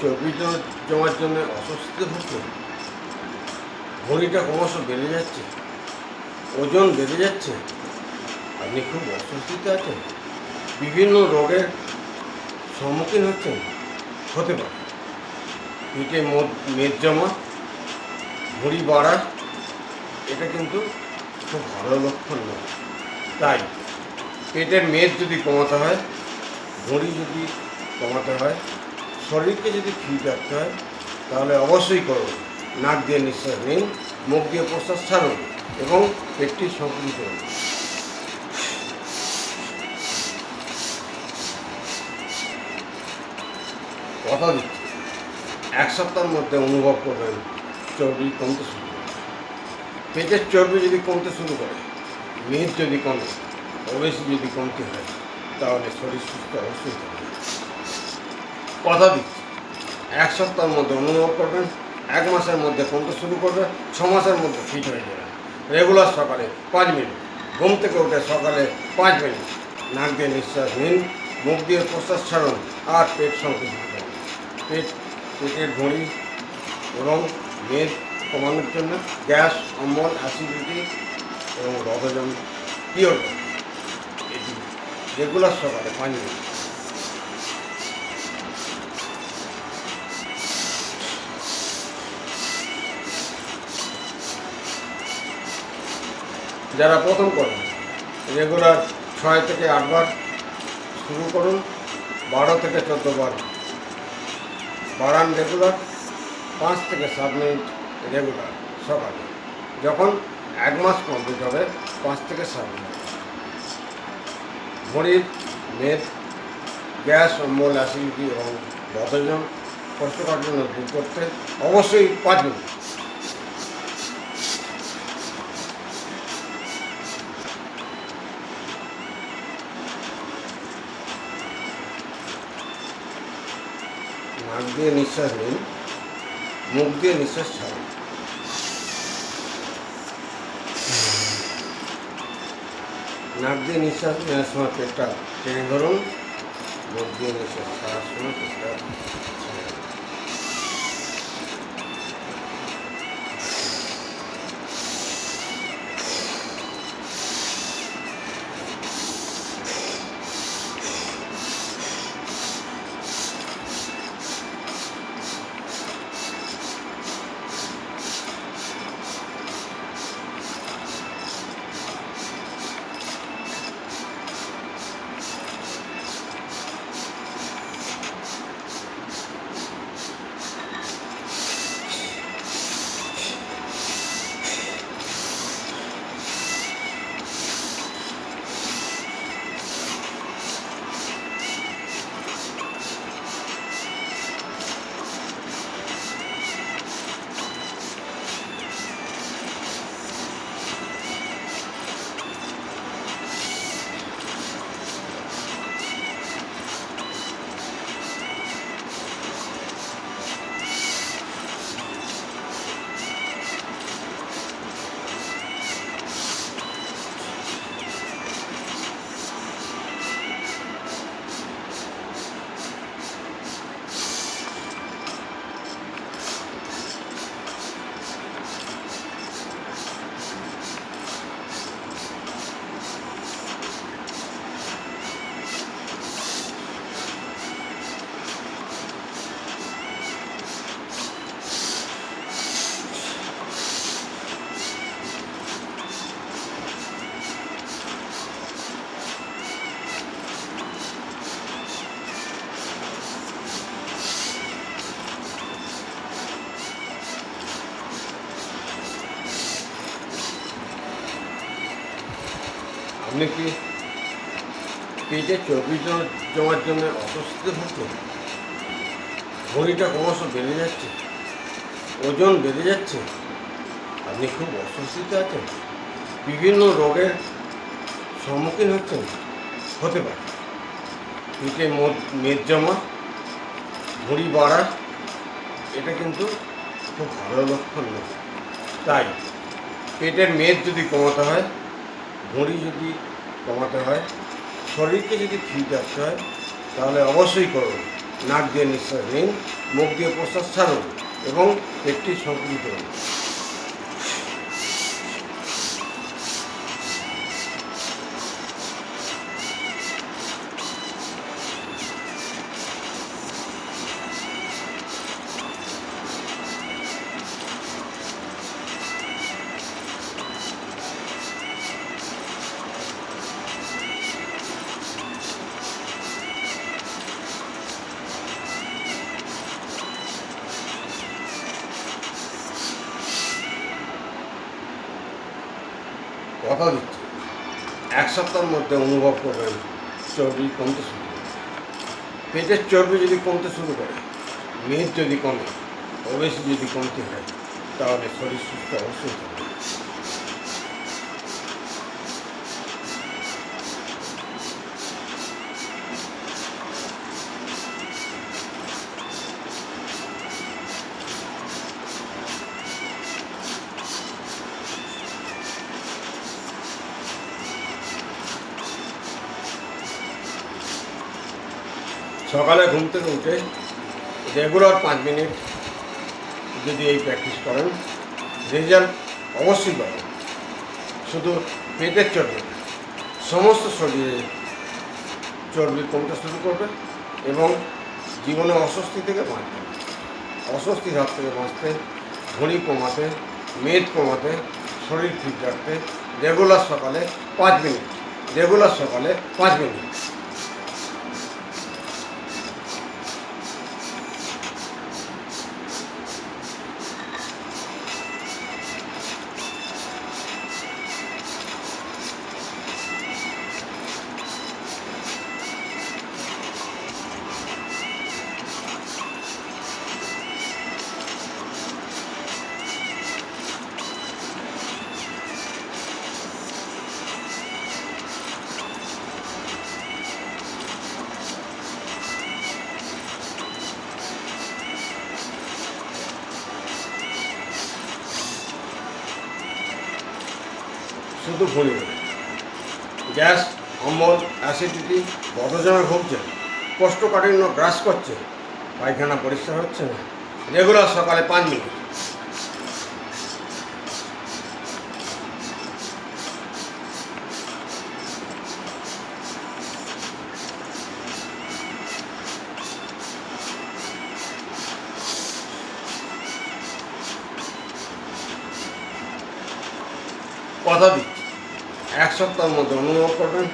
চর্বি জমার জন্য অস্বস্তিতে ভুগছেন, ভরিটা ক্রমশ বেড়ে যাচ্ছে, ওজন বেড়ে যাচ্ছে, আপনি খুব অস্বস্তিতে আছেন, বিভিন্ন রোগের সম্মুখীন হতে পারে। পেটে মেদ জমা, ভুঁড়ি বাড়া, এটা কিন্তু খুব ভালো লক্ষণ নয়। তাই পেটের মেদ যদি কমাতে হয়, ভুঁড়ি যদি কমাতে হয়, শরীরকে যদি ফিট রাখতে হয়, তাহলে অবশ্যই করুন। নাক দিয়ে নিঃশ্বাস নিন, মুখ দিয়ে প্রশ্বাস ছাড়ুন এবং পেটটি সংকুচিত করুন। কথা দিচ্ছি, 1 সপ্তাহের মধ্যে অনুভব করবেন চর্বি কমতে শুরু করে। পেটের চর্বি যদি কমতে শুরু করে, মেদ যদি কমে, ওবেসি যদি কমতে হয়, তাহলে শরীর সুস্থ অবশ্যই থাকবে। কথা দিচ্ছি, 1 সপ্তাহের মধ্যে অনুভব করবেন, 1 মাসের মধ্যে কমতে শুরু করবে, 6 মাসের মধ্যে ফিট হয়ে যাবে। রেগুলার সকালে 5 মিনিট, ঘুম থেকে উঠে সকালে 5 মিনিট নাক দিয়ে নিঃশ্বাস নিন, মুখ দিয়ে প্রশ্বাস ছাড়ুন আর পেট সংকুচিত করুন। পেটের ভুঁড়ি এবং মেদ কমানোর জন্য গ্যাস, অম্বল, অ্যাসিডিটি এবং বদহজম কিওর করুন। এটি রেগুলার সকালে 5 মিনিট। যারা প্রথম করবেন, রেগুলার 6 থেকে 8 বার শুরু করুন, 12 থেকে 14 বার বাড়ান। রেগুলার 5 থেকে 7 মিনিট রেগুলার সকালে। যখন 1 মাস কমপ্লিট হবে, 5 থেকে 7 মিনিট। ভুঁড়ির মেদ, গ্যাস, অম্বল, অ্যাসিডিটি এবং বদহজম কোষ্ঠকাঠিন্য দূর করতে অবশ্যই 5 মিনিট। নাক দিয়ে নিঃশ্বাস নিন, মুখ দিয়ে নিঃশ্বাস ছাড়ুন। নাক দিয়ে নিঃশ্বাস নেওয়ার সময় পেটটা টেনে ধরুন, মুখ দিয়ে নিঃশ্বাস ছাড়ার সময় পেটটা ছেড়ে দিন। আপনি কি পেটে চর্বি জমার জন্য অস্বস্তিতে ভুগছেন, ভরিটা ক্রমশ বেড়ে যাচ্ছে, ওজন বেড়ে যাচ্ছে, আপনি খুব অস্বস্তিতে আছেন, বিভিন্ন রোগের সম্মুখীন হতে পারে। পেটে মেদ জমা, ভুঁড়ি বাড়া, এটা কিন্তু খুব ভালো লক্ষণ নয়। তাই পেটের মেদ যদি কমাতে হয়, ভুঁড়ি যদি কমাতে হয়, শরীরকে যদি ফিট রাখতে হয়, তাহলে অবশ্যই করুন। নাক দিয়ে নিঃশ্বাস নিন, মুখ দিয়ে প্রশ্বাস ছাড়ুন এবং পেটটি সংকুচিত করুন। কথা দিচ্ছি, 1 সপ্তাহের মধ্যে অনুভব করবেন চর্বি কমতে শুরু করে। পেটের চর্বি যদি কমতে শুরু করে, মেদ যদি কমে, ওবেসি যদি কমতে হয়, তাহলে শরীর সুস্থ অবশ্যই থাকবে। সকালে ঘুম থেকে উঠে রেগুলার 5 মিনিট যদি এই প্র্যাকটিস করেন, রেজাল্ট অবশ্যই পাবেন। শুধু পেটের চর্বি না, সমস্ত শরীরে চর্বি কমতে শুরু করবে এবং জীবনে অস্বস্তি থেকে বাঁচবেন। অস্বস্তির হাত থেকে বাঁচতে, ভুঁড়ি কমাতে, মেদ কমাতে, শরীর ঠিক রাখতে রেগুলার সকালে 5 মিনিট, রেগুলার সকালে 5 মিনিট। শুধু ভুঁড়ি নয়, গ্যাস, অম্বল, অ্যাসিডিটি, বদহজমে ভুগছে, কোষ্ঠকাঠিন্য গ্রাস করছে, পায়খানা পরিষ্কার হচ্ছে না, রেগুলার সকালে 5 মিনিট। কথা দিচ্ছি, 1 সপ্তাহের মধ্যে অনুভব করবেন,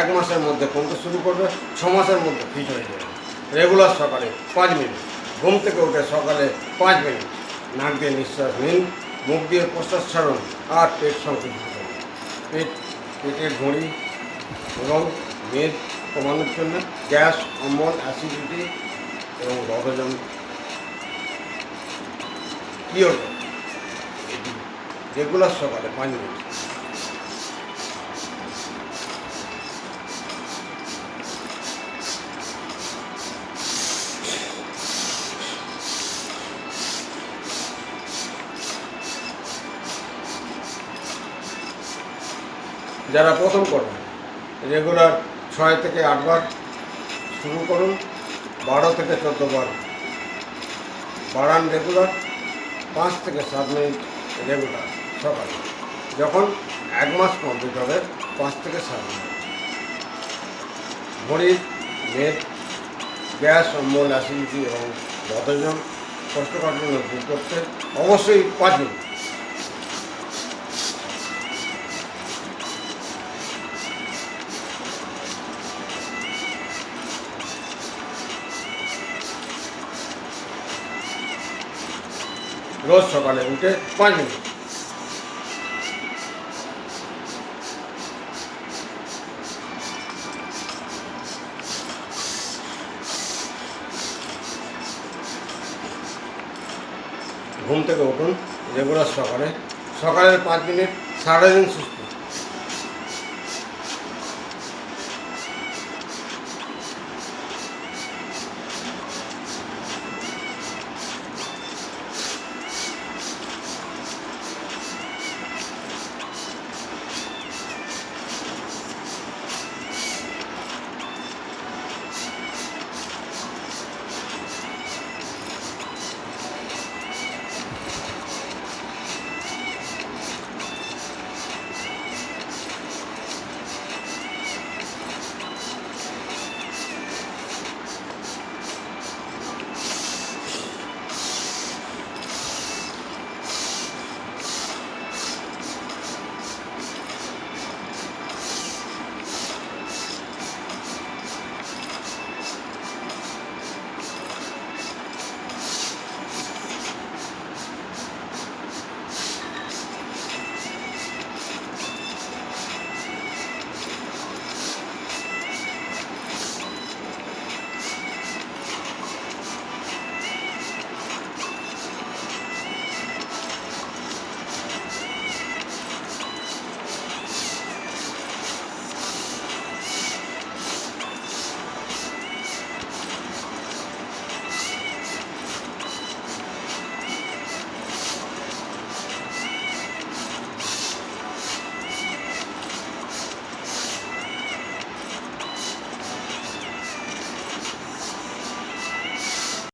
1 মাসের মধ্যে কমতে শুরু করবে, 6 মাসের মধ্যে ফিট হয়ে যাবে। রেগুলার সকালে 5 মিনিট, ঘুম থেকে উঠে সকালে 5 মিনিট, নাক দিয়ে নিঃশ্বাস নিন, মুখ দিয়ে প্রশ্বাস ছাড়ুন আর পেট সংকুচিত করুন। পেটের ভুঁড়ি এবং মেদ কমানোর জন্য গ্যাস, অম্বল, অ্যাসিডিটি এবং বদহজম কিওর করতে এটি রেগুলার সকালে 5 মিনিট। যারা প্রথম করবেন, রেগুলার 6 থেকে 8 বার শুরু করুন, 12 থেকে 14 বার বাড়ান। রেগুলার 5 থেকে 7 মিনিট রেগুলার সকালে। যখন 1 মাস কমপ্লিট হবে, 5 থেকে 7 মিনিট। ভুঁড়ির মেদ, গ্যাস, অম্বল, অ্যাসিডিটি এবং বদহজম, কোষ্ঠকাঠিন্য দূর করতে অবশ্যই 5 মিনিট। রোজ সকালে উঠে 5 মিনিট। ঘুম থেকে উঠুন রেগুলার সকালে, সকালের 5 মিনিট সারাদিন সুস্থ